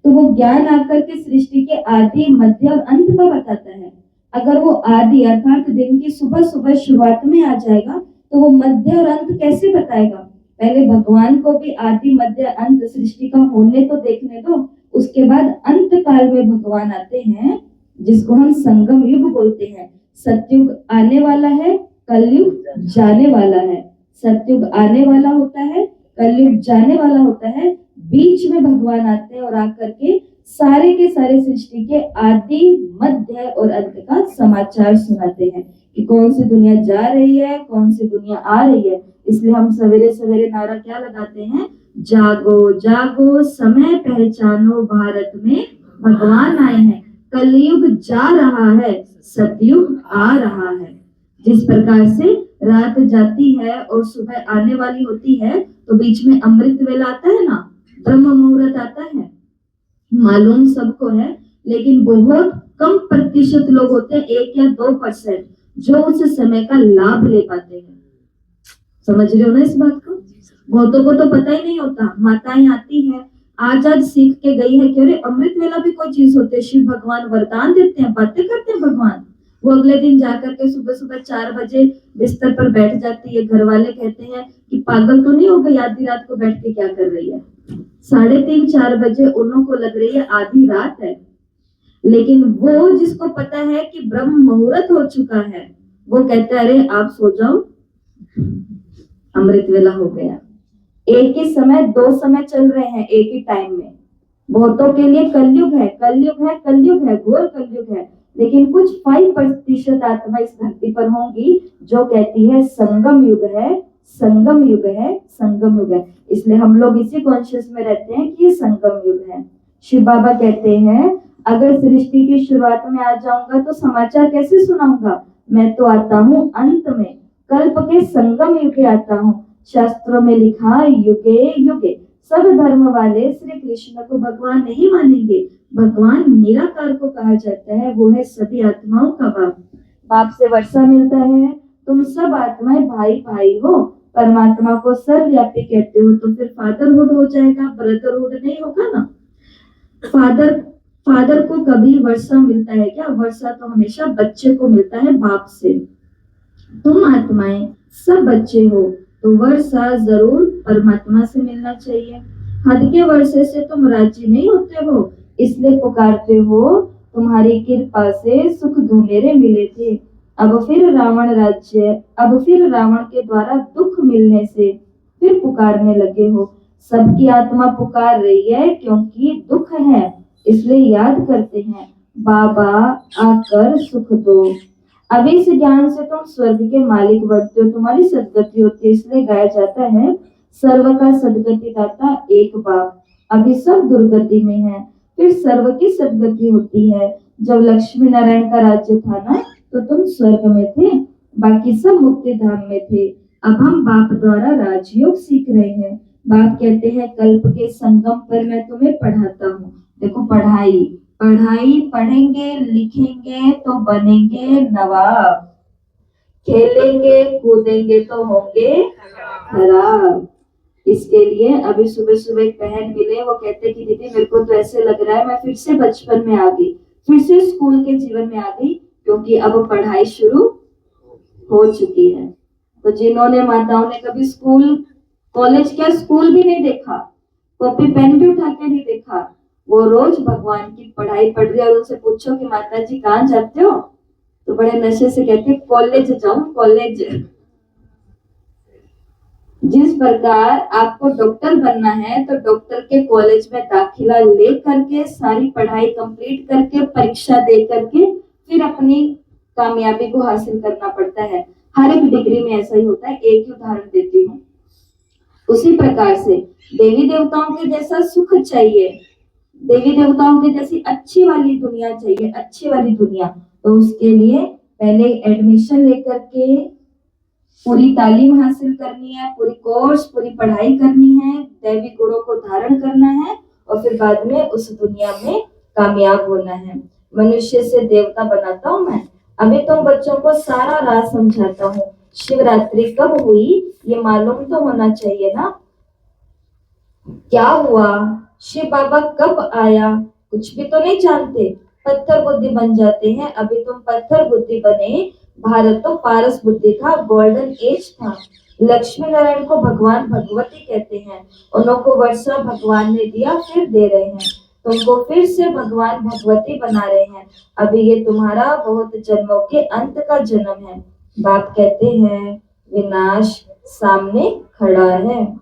तो वो ज्ञान आकर के सृष्टि के आदि मध्य और अंत का बताता है। अगर वो आदि अर्थात दिन की सुबह सुबह शुरुआत में आ जाएगा, तो वो मध्य और अंत कैसे बताएगा? पहले भगवान को भी आदि मध्य अंत सृष्टि का होने तो देखने दो, उसके बाद अंत काल में भगवान आते हैं, जिसको हम संगम युग बोलते हैं। सतयुग आने वाला है, कलयुग जाने वाला है। सतयुग आने वाला होता है, कलयुग जाने वाला होता है, बीच में भगवान आते हैं और आकर के सारे के सारे सृष्टि के आदि मध्य और अंत का समाचार सुनाते हैं कि कौन सी दुनिया जा रही है, कौन सी दुनिया आ रही है। इसलिए हम सवेरे सवेरे नारा क्या लगाते हैं? जागो जागो समय पहचानो, भारत में भगवान आए हैं। कलयुग जा रहा है, सतयुग आ रहा है। जिस प्रकार से रात जाती है और सुबह आने वाली होती है, तो बीच में अमृत वेला आता है ना, ब्रह्म मुहूर्त आता है, मालूम सबको है। लेकिन बहुत कम प्रतिशत लोग होते हैं, 1 या 2%, जो उस समय का लाभ ले पाते हैं। समझ रहे हो ना इस बात को? बहुतों को तो पता ही नहीं होता। माताएं आती है, आज सीख के गई है कि अरे अमृत वेला भी कोई चीज होती है, शिव भगवान वरदान देते हैं, बातें करते हैं भगवान। वो अगले दिन जाकर के सुबह सुबह 4 बजे बिस्तर पर बैठ जाती है। घर वाले कहते हैं कि पागल तो नहीं हो गई, आधी रात को बैठ के क्या कर रही है? 3:30-4 बजे उन्हों को लग रही है आधी रात है, लेकिन वो जिसको पता है कि ब्रह्म मुहूर्त हो चुका है, वो कहता है अरे आप सो जाओ, अमृत वेला हो गया। एक ही समय 2 समय चल रहे हैं एक ही टाइम में। बहुतों के लिए कलयुग है, कलयुग है, कलयुग है, घोर कलयुग है। लेकिन कुछ 5% आत्मा इस धरती पर होंगी जो कहती है संगम युग है, संगम युग है, संगम युग है। इसलिए हम लोग इसी कॉन्शियस में रहते हैं कि ये संगम युग है। शिव बाबा कहते हैं अगर सृष्टि की शुरुआत में आ जाऊंगा तो समाचार कैसे सुनाऊंगा, मैं तो आता हूँ अंत में, कल्प के संगम युगे आता हूँ। शास्त्रों में लिखा युगे युगे। सब धर्म वाले श्री कृष्ण को भगवान नहीं मानेंगे। भगवान निराकार को कहा जाता है, वो है सभी आत्माओं का बाप। बाप से वर्षा मिलता है, तुम सब आत्माएं भाई भाई हो। परमात्मा को सर्वव्यापी कहते हो तो फिर फादरहुड हो जाएगा, ब्रदरहुड नहीं होगा ना। फादर को कभी वर्षा मिलता है क्या? वर्षा तो हमेशा बच्चे को मिलता है बाप से। तुम आत्माएं सब बच्चे हो तो वर्षा जरूर परमात्मा से मिलना चाहिए। हद के वर्षे से तुम राजी नहीं होते हो, इसलिए पुकारते हो, तुम्हारी कृपा से सुख घनेरे मिले थे। अब फिर रावण के द्वारा दुख मिलने से फिर पुकारने लगे हो। सबकी आत्मा पुकार रही है क्योंकि दुख है, इसलिए याद करते हैं, बाबा आकर सुख दो। अभी इस ज्ञान से तुम स्वर्ग के मालिक बनते हो, तुम्हारी सदगति होती है। इसलिए गाया जाता है सर्व का सदगति दाता एक बाप। अभी सब दुर्गति में है, फिर सर्व की सदगति होती है। जब लक्ष्मी नारायण का राज्य था ना तो तुम स्वर्ग में थे, बाकी सब मुक्ति धाम में थे। अब हम बाप द्वारा राजयोग सीख रहे हैं। बाप कहते हैं कल्प के संगम पर मैं तुम्हें पढ़ाता हूँ। देखो पढ़ाई पढ़ेंगे लिखेंगे तो बनेंगे नवाब, खेलेंगे कूदेंगे तो होंगे खराब। इसके लिए अभी सुबह सुबह एक बहन मिले, वो कहते कि दीदी मेरे को तो ऐसे लग रहा है मैं फिर से बचपन में आ गई, फिर से स्कूल के जीवन में आ गई, क्योंकि अब पढ़ाई शुरू हो चुकी है। तो जिन्होंने माताओं ने कभी स्कूल कॉलेज क्या स्कूल भी नहीं देखा, कॉपी पेन भी उठा के नहीं देखा, वो रोज भगवान की पढ़ाई पढ़ रही है। और उनसे पूछो कि माता जी कहाँ जाते हो, तो बड़े नशे से कहते हैं कॉलेज जाऊं कॉलेज। जिस प्रकार आपको डॉक्टर बनना है तो डॉक्टर के कॉलेज में दाखिला ले करके सारी पढ़ाई कंप्लीट करके परीक्षा दे करके फिर अपनी कामयाबी को हासिल करना पड़ता है। हर एक डिग्री में ऐसा ही होता है। एक ही उदाहरण देती हूँ। उसी प्रकार से देवी देवताओं के जैसा सुख चाहिए, देवी देवताओं की जैसी अच्छी वाली दुनिया चाहिए, अच्छी वाली दुनिया, तो उसके लिए पहले एडमिशन लेकर के पूरी तालीम हासिल करनी है, पूरी कोर्स पूरी पढ़ाई करनी है, दैवी गुणों को धारण करना है और फिर बाद में उस दुनिया में कामयाब होना है। मनुष्य से देवता बनाता हूँ मैं। अभी तो बच्चों को सारा राज समझाता हूँ। शिवरात्रि कब हुई ये मालूम तो होना चाहिए ना, क्या हुआ, शिव बाबा कब आया, कुछ भी तो नहीं जानते, पत्थर बुद्धि बन जाते हैं। अभी तुम पत्थर बुद्धि बने, भारत तो पारस बुद्धि था, गोल्डन एज था। लक्ष्मी नारायण को भगवान भगवती कहते हैं, उनको वर्षा भगवान ने दिया फिर दे रहे हैं, तुमको फिर से भगवान भगवती बना रहे हैं। अभी ये तुम्हारा बहुत जन्मों के अंत का जन्म है। बाप कहते हैं विनाश सामने खड़ा है।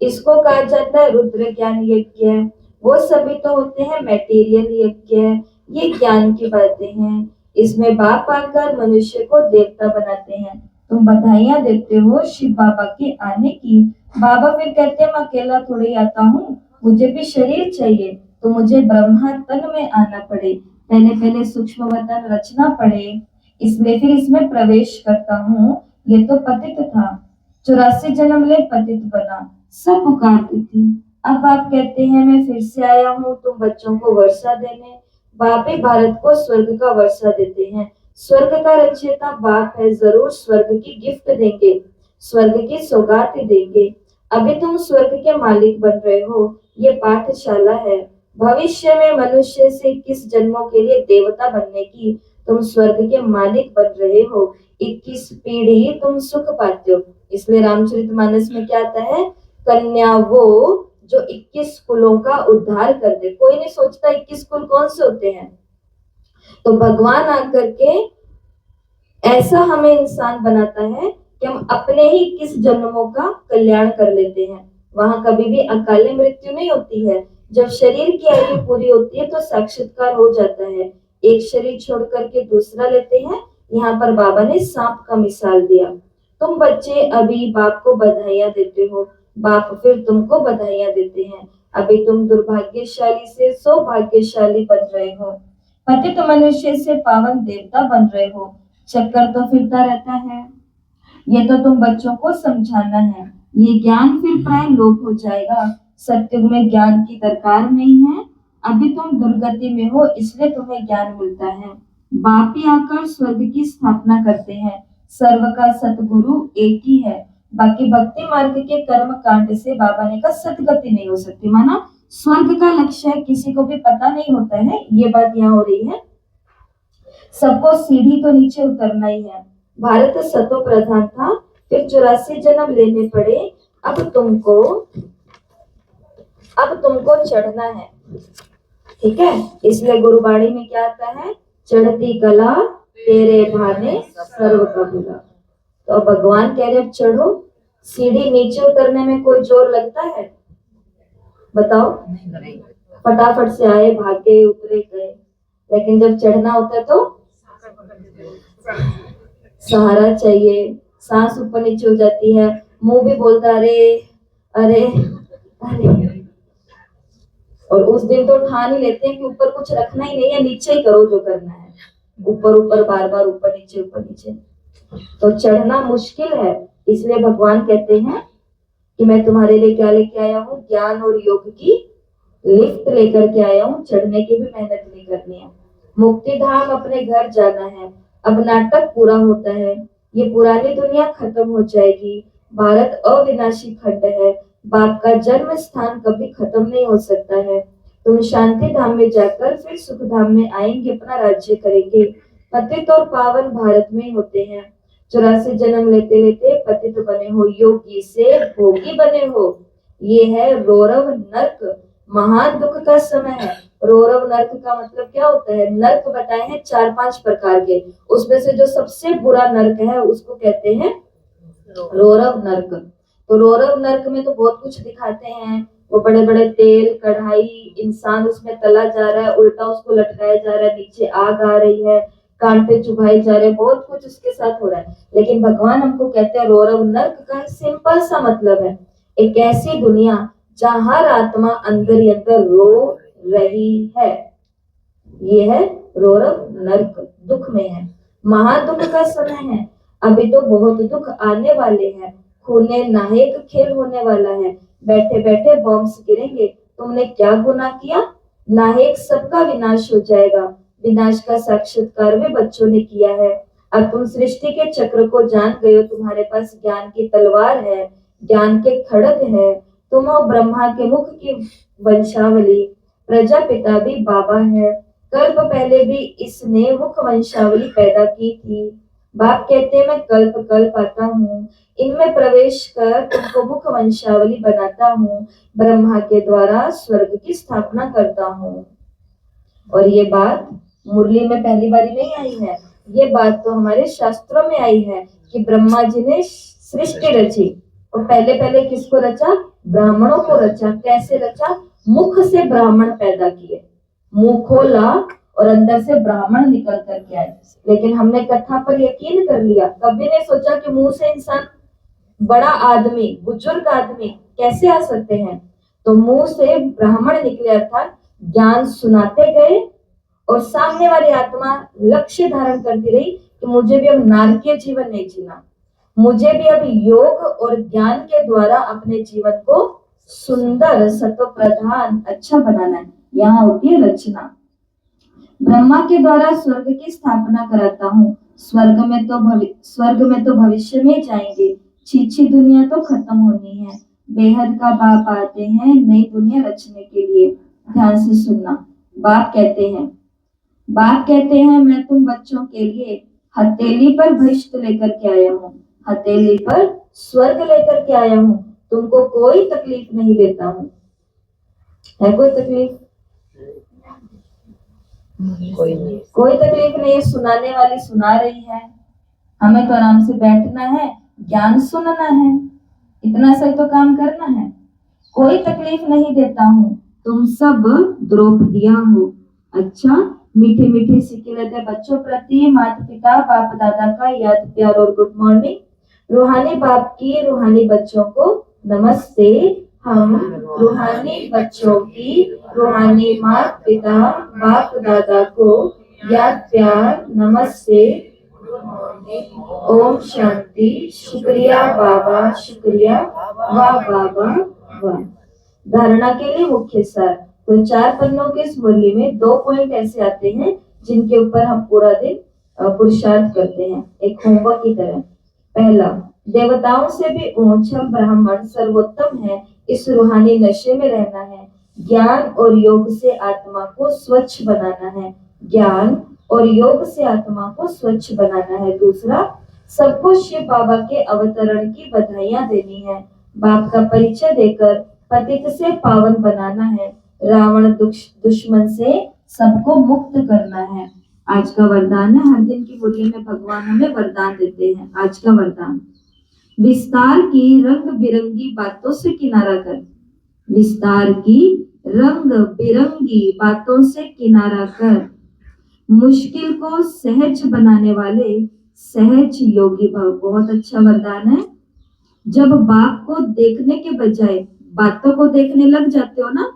इसको कहा जाता है रुद्र ज्ञान यज्ञ। वो सभी तो होते हैं मटेरियल यज्ञ, ये ज्ञान की बातें हैं। इसमें बाप आकर मनुष्य को देवता बनाते हैं। तुम बधाइयां देते हो शिव बाबा के आने की। बाबा फिर कहते हैं मैं अकेला थोड़ी आता हूँ, मुझे भी शरीर चाहिए, तो मुझे ब्रह्मा तन में आना पड़े, पहले सूक्ष्म वतन रचना पड़े, इसलिए फिर इसमें प्रवेश करता हूँ। ये तो पतित था, 84 जन्म ले पतित बना, सब पुकारती थी। अब आप कहते हैं मैं फिर से आया हूँ तुम बच्चों को वर्षा देने। बाप ही भारत को स्वर्ग का वर्षा देते हैं। स्वर्ग का रचयिता बाप है, जरूर स्वर्ग की गिफ्ट देंगे, स्वर्ग की सौगात देंगे। अभी तुम स्वर्ग के मालिक बन रहे हो, ये पाठशाला है। भविष्य में मनुष्य से 21 जन्मों के लिए देवता बनने की तुम स्वर्ग के मालिक बन रहे हो। 21 पीढ़ी तुम सुख पाते हो। इसलिए रामचरितमानस में क्या आता है, कन्या वो जो 21 कुलों का उद्धार कर दे। कोई नहीं सोचता 21 कुल कौन से होते हैं, तो भगवान आकर के ऐसा हमें इंसान बनाता है कि हम अपने ही 21 जन्मों का कल्याण कर लेते हैं। वहां कभी भी अकाले मृत्यु नहीं होती है। जब शरीर की आयु पूरी होती है तो साक्षात्कार हो जाता है। एक शरीर छोड़ करके दूसरा लेते हैं। यहाँ पर बाबा ने सांप का मिसाल दिया। तुम बच्चे अभी बाप को बधाइयां देते हो, बाप फिर तुमको बधाइयां देते हैं। अभी तुम दुर्भाग्यशाली से सौभाग्यशाली बन रहे हो, पतित मनुष्य से पावन देवता बन रहे हो। चक्कर तो फिरता रहता है। ये तो तुम बच्चों को समझाना है। ये ज्ञान फिर प्राय लोप हो जाएगा। सत्युग में ज्ञान की दरकार नहीं है। अभी तुम दुर्गति में हो, इसलिए तुम्हें ज्ञान मिलता है। बाप ही आकर स्वर्ग की स्थापना करते हैं। सर्व का सतगुरु एक ही है। बाकी भक्ति मार्ग के कर्म कांड से बाबा ने कहा सतगति नहीं हो सकती। माना स्वर्ग का लक्ष्य किसी को भी पता नहीं होता है, ये बात यहाँ हो रही है। सबको सीढ़ी तो नीचे उतरना ही है। भारत सतो प्रधान था, फिर 84 जन्म लेने पड़े। अब तुमको चढ़ना है, ठीक है। इसलिए गुरुबाणी में क्या आता है, चढ़ती कला तेरे भाने सर्व का भुला। तो अब भगवान कह रहे अब चढ़ो। सीढ़ी नीचे उतरने में कोई जोर लगता है? बताओ। फटाफट से आए, भागे, उतरे, गए। लेकिन जब चढ़ना होता है तो सहारा चाहिए। सांस ऊपर नीचे हो जाती है, मुंह भी बोलता अरे अरे अरे। और उस दिन तो ठान ही लेते हैं कि ऊपर कुछ रखना ही नहीं है, नीचे ही करो जो करना है। ऊपर ऊपर बार बार ऊपर नीचे। तो चढ़ना मुश्किल है। इसलिए भगवान कहते हैं कि मैं तुम्हारे लिए क्या लेके आया हूँ, ज्ञान और योग की लिफ्ट लेकर के आया हूँ। चढ़ने की भी मेहनत नहीं करनी है। मुक्ति धाम अपने घर जाना है। अब नाटक पूरा होता है। ये पुरानी दुनिया खत्म हो जाएगी। भारत अविनाशी खंड है। बाप का जन्म स्थान कभी खत्म नहीं हो सकता है। तुम शांति धाम में जाकर फिर सुख धाम में आएंगे, अपना राज्य करेंगे। पतित और पावन भारत में होते हैं। 84 जन्म लेते लेते पतित बने हो, योगी से भोगी बने हो। ये है रौरव नर्क, महान दुख का समय है। रौरव नर्क का मतलब क्या होता है? नर्क बताए हैं 4-5 प्रकार के, उसमें से जो सबसे बुरा नर्क है उसको कहते हैं रौरव नर्क। तो रौरव नर्क में तो बहुत कुछ दिखाते हैं। वो बड़े बड़े तेल कढ़ाई, इंसान उसमें तला जा रहा है, उल्टा उसको लटकाया जा रहा है, नीचे आग आ रही है, कांटे चुभाए जा रहे हैं, बहुत कुछ उसके साथ हो रहा है। लेकिन भगवान हमको कहते हैं रौरव नर्क का सिंपल सा मतलब है एक ऐसी दुनिया जहां हर आत्मा अंदर ही अंदर रो रही है। ये है रौरव नर्क, दुख में है, महादुख का समय है। अभी तो बहुत दुख आने वाले हैं। खूने नाहेक खेल होने वाला है। बैठे बैठे बॉम्ब्स गिरेंगे। तुमने क्या गुनाह किया? नाहेक सबका विनाश हो जाएगा। विनाश का साक्षात्कार भी बच्चों ने किया है। अब तुम सृष्टि के चक्र को जान गए हो। तुम्हारे पास ज्ञान की तलवार है, ज्ञान के खड़ग है। तुम हो ब्रह्मा के मुख की वंशावली। प्रजापिता भी बाबा है। कल्प पहले भी इसने मुख वंशावली पैदा की थी। बाप कहते हैं मैं कल्प कल्प आता हूँ, इनमें प्रवेश कर तुमको मुख वंशावली बनाता हूँ। ब्रह्मा के द्वारा स्वर्ग की स्थापना करता हूँ। और ये बात मुरली में पहली बारी नहीं आई है, ये बात तो हमारे शास्त्रों में आई है कि ब्रह्मा जी ने सृष्टि रची। और पहले पहले किसको रचा? ब्राह्मणों को रचा। कैसे रचा? मुख से ब्राह्मण पैदा किए। मुंह खोला और अंदर से ब्राह्मण निकल करके आए। लेकिन हमने कथा पर यकीन कर लिया, कभी नहीं सोचा कि मुंह से इंसान, बड़ा आदमी, बुजुर्ग आदमी कैसे आ सकते हैं। तो मुंह से ब्राह्मण निकले, अर्थात ज्ञान सुनाते गए और सामने वाली आत्मा लक्ष्य धारण करती रही कि मुझे भी अब नारकीय जीवन नहीं जीना, मुझे भी अब योग और ज्ञान के द्वारा अपने जीवन को सुंदर, सत्व प्रधान, अच्छा बनाना है। यहाँ होती है रचना। ब्रह्मा के द्वारा स्वर्ग की स्थापना कराता हूँ। स्वर्ग में तो भविष्य में जाएंगे। छीछी दुनिया तो खत्म होनी है। बेहद का बाप आते हैं नई दुनिया रचने के लिए। ध्यान से सुनना। बाप कहते हैं मैं तुम बच्चों के लिए हथेली पर भविष्य लेकर के आया हूँ, हथेली पर स्वर्ग लेकर के आया हूँ। तुमको कोई तकलीफ नहीं देता हूँ। है कोई तकलीफ? कोई तकलीफ नहीं है। सुनाने वाली सुना रही है, हमें तो आराम से बैठना है, ज्ञान सुनना है, इतना सा तो काम करना है। कोई तकलीफ नहीं देता हूँ। तुम सब द्रौपदियां हो। अच्छा, मीठी मीठी सिक्की लेते बच्चों प्रति माता पिता बाप दादा का याद प्यार और गुड मॉर्निंग। रूहानी बाप की रूहानी बच्चों को नमस्ते। हम रूहानी बच्चों की रूहानी माता पिता बाप दादा को याद प्यार नमस्ते। ओम शांति। शुक्रिया बाबा, शुक्रिया, वाह बाबा वाह। धारणा के लिए मुख्य सार। तो 4 पन्नों के इस मुरली में 2 पॉइंट ऐसे आते हैं जिनके ऊपर हम पूरा दिन पुरुषार्थ करते हैं, एक होमवर्क की तरह। पहला, देवताओं से भी ऊंच हम ब्राह्मण सर्वोत्तम है, इस रूहानी नशे में रहना है। ज्ञान और योग से आत्मा को स्वच्छ बनाना है, ज्ञान और योग से आत्मा को स्वच्छ बनाना है। दूसरा, सबको शिव बाबा के अवतरण की बधाइयां देनी है, बाप का परिचय देकर पतित से पावन बनाना है, रावण दुश्मन से सबको मुक्त करना है। आज का वरदान है, हर दिन की मुरली में भगवान हमें वरदान देते हैं। आज का वरदान, विस्तार की रंग बिरंगी बातों से किनारा कर, विस्तार की रंग बिरंगी बातों से किनारा कर, मुश्किल को सहज बनाने वाले सहज योगी भव। बहुत अच्छा वरदान है। जब बाप को देखने के बजाय बातों को देखने लग जाते हो ना,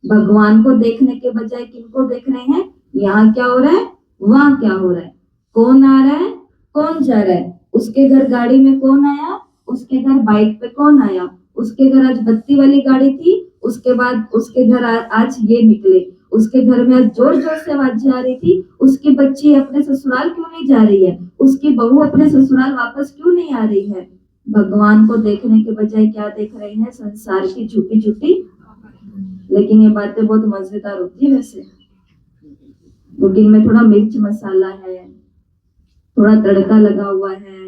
भगवान को देखने के बजाय किनको देख रहे हैं, यहाँ क्या हो रहा है, वहां क्या हो रहा है, कौन आ रहा है, कौन जा रहा है, उसके घर गाड़ी में कौन आया, उसके घर बाइक पे कौन आया, उसके घर आज बत्ती वाली गाड़ी थी, उसके बाद उसके घर आज ये निकले, उसके घर में आज जोर जोर से आवाज आ रही थी, उसकी बच्ची अपने ससुराल क्यों नहीं जा रही है, उसकी बहू अपने ससुराल वापस क्यों नहीं आ रही है। भगवान को देखने के बजाय क्या देख रहे हैं, संसार की झूठी झूठी। लेकिन ये बातें बहुत मजेदार होती है वैसे, क्योंकि इनमें थोड़ा मिर्च मसाला है, थोड़ा तड़का लगा हुआ है।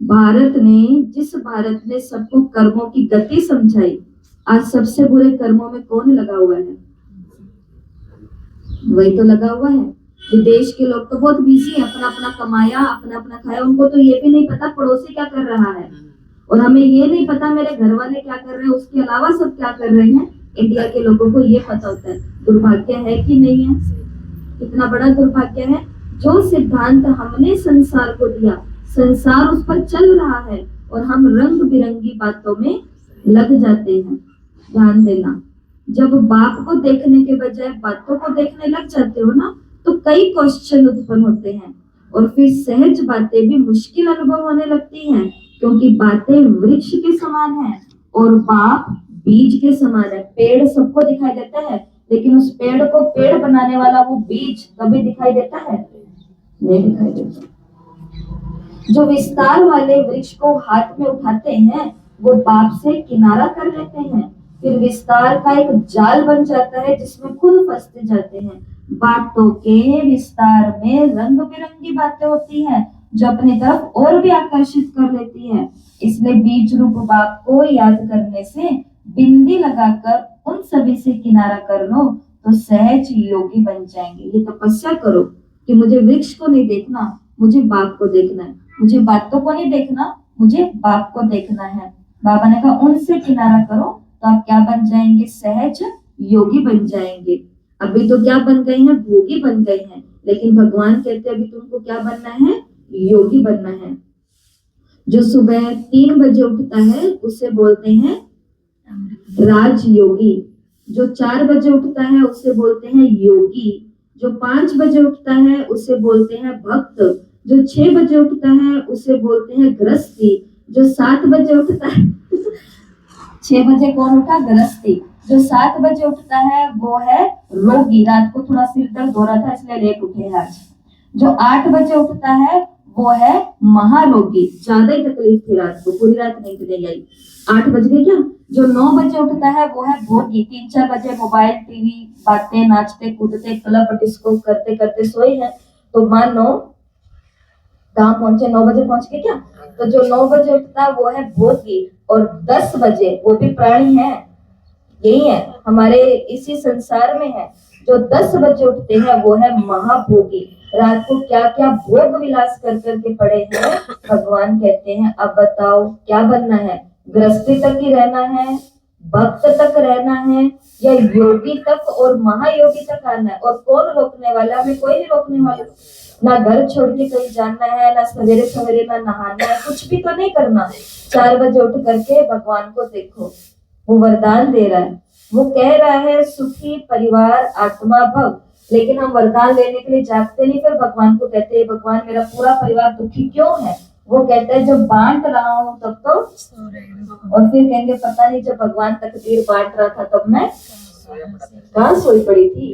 भारत ने सबको कर्मों की गति समझाई, आज सबसे बुरे कर्मों में कौन लगा हुआ है, वही तो लगा हुआ है। विदेश के लोग तो बहुत बिजी है, अपना अपना कमाया, अपना अपना खाया, उनको तो ये भी नहीं पता पड़ोसी क्या कर रहा है, और हमें ये नहीं पता मेरे घर वाले क्या कर रहे हैं, उसके अलावा सब क्या कर रहे हैं। इंडिया के लोगों को ये पता होता है। दुर्भाग्य है कि नहीं है, कितना बड़ा दुर्भाग्य है। जो सिद्धांत हमने संसार को दिया, संसार उस पर चल रहा है और हम रंग बिरंगी बातों में लग जाते हैं। ध्यान देना, जब बाप को देखने के बजाय बातों को देखने लग जाते हो ना, तो कई क्वेश्चन उत्पन्न होते हैं और फिर सहज बातें भी मुश्किल अनुभव होने लगती हैं, क्योंकि बातें वृक्ष के समान है और बाप बीज के समान है। पेड़ सबको दिखाई देता है, लेकिन उस पेड़ को पेड़ बनाने वाला वो बीज कभी दिखाई देता है, नहीं दिखाई देता। जो विस्तार वाले वृक्ष को हाथ में उठाते हैं, वो बाप से किनारा कर लेते हैं, फिर विस्तार का एक जाल बन जाता है जिसमें खुद फंसते जाते हैं। बातों के विस्तार में रंग बिरंगी बातें होती हैं जो अपनी तरफ और भी आकर्षित कर लेती हैं। इसलिए बीज रूप बाप को याद करने से, बिंदी लगाकर उन सभी से किनारा कर लो तो सहज योगी बन जाएंगे। ये तपस्या करो कि मुझे वृक्ष को नहीं देखना, मुझे बाप को देखना है, मुझे बातों को नहीं देखना, मुझे बाप को देखना है। बाबा ने कहा उनसे किनारा करो तो आप क्या बन जाएंगे, सहज योगी बन जाएंगे। अभी तो क्या बन गए हैं, भोगी बन गए हैं, लेकिन भगवान कहते हैं अभी तुमको क्या बनना है, योगी बनना है। जो सुबह 3 बजे उठता है उसे बोलते हैं राजयोगी, जो 4 बजे उठता है उसे बोलते हैं योगी, जो 5 बजे उठता है उसे बोलते हैं भक्त, जो 6 बजे उठता है उसे बोलते हैं गृहस्थी, जो 7 बजे उठता है 6 बजे कौन उठा, गृहस्थी। जो 7 बजे उठता है वो है रोगी, रात को थोड़ा सिर दर्द हो रहा था इसलिए लेट उठे हैं आज। जो 8 बजे उठता है वो है महारोगी, ज्यादा ही तकलीफ थी रात को, पूरी रात नींद नहीं आई, 8 बज गए क्या। जो 9 बजे उठता है वो है भोगी, 3-4 बजे मोबाइल टीवी बातें नाचते कूदते क्लब डिस्को करते करते सोए हैं, तो मानो कहाँ पहुंचे, 9 बजे पहुंच गए क्या। तो जो 9 बजे उठता है वो है भोगी, और 10 बजे वो भी प्राणी है, यही है हमारे इसी संसार में है। जो 10 बजे उठते हैं वो है महाभोगी, रात को क्या क्या भोग विलास कर करके पड़े हैं। भगवान कहते हैं अब बताओ क्या बनना है, गृहस्थी तक ही रहना है, भक्त तक रहना है या योगी तक और महायोगी तक आना है, और कौन रोकने वाला? हमें कोई नहीं रोकने वाला। ना घर छोड़ के कहीं जाना है, ना सवेरे सवेरे ना नहाना है, कुछ भी तो नहीं करना। 4 बजे उठ करके भगवान को देखो, वो वरदान दे रहा है, वो कह रहा है सुखी परिवार आत्मा भव, लेकिन हम वरदान लेने के लिए जागते नहीं, फिर भगवान को कहते हैं भगवान मेरा पूरा परिवार दुखी क्यों है? वो कहता है जब बांट रहा हूँ तब तो, और फिर कहेंगे पता नहीं जब भगवान तकदीर बांट रहा था तब मैं कहाँ सोई पड़ी थी।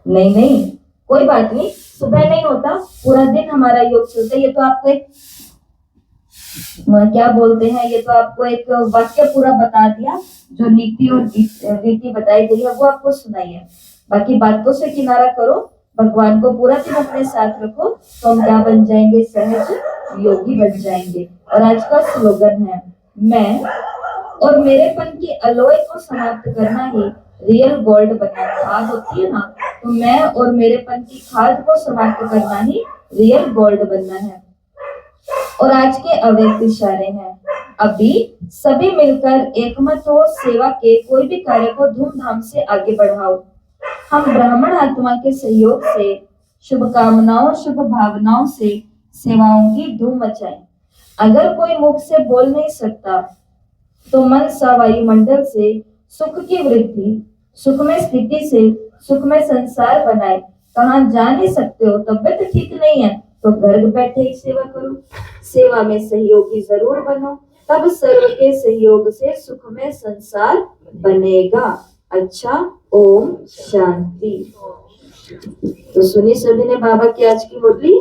नहीं नहीं, कोई बात नहीं, सुबह नहीं होता, पूरा दिन हमारा योग चलता है। ये तो आपको एक क्या बोलते हैं, ये तो आपको एक वाक्य पूरा बता दिया, जो नीति और रीति बताई गई है वो आपको सुनाई है। बाकी बातों से किनारा करो, भगवान को पूरा दिन अपने साथ रखो, तो हम क्या बन जाएंगे? सहज योगी बन जाएंगे। और आज का स्लोगन है, मैं और मेरेपन की अलॉय को समाप्त करना ही रियल गोल्ड बनना। खाद होती है ना, तो मैं और मेरेपन की खाद को समाप्त करना ही रियल गोल्ड बनना है। और आज के अवैध इशारे हैं, अभी सभी मिलकर एकमत हो, सेवा के कोई भी कार्य को धूमधाम से आगे बढ़ाओ। हम ब्राह्मण आत्मा के सहयोग से, शुभकामनाओं शुभ भावनाओं से सेवाओं की धूम मचाएं। अगर कोई मुख से बोल नहीं सकता तो मन सा वायुमंडल से सुख की वृद्धि, सुख में स्थिति से सुख में संसार बनाए। कहाँ जा नहीं सकते हो, तबियत ठीक नहीं है तो घर बैठे ही सेवा करो, सेवा में सहयोगी जरूर बनो, तब सर्व के सहयोग से सुख में संसार बनेगा। अच्छा, ओम शांति। तो सुनी सभी ने बाबा की आज की मुरली।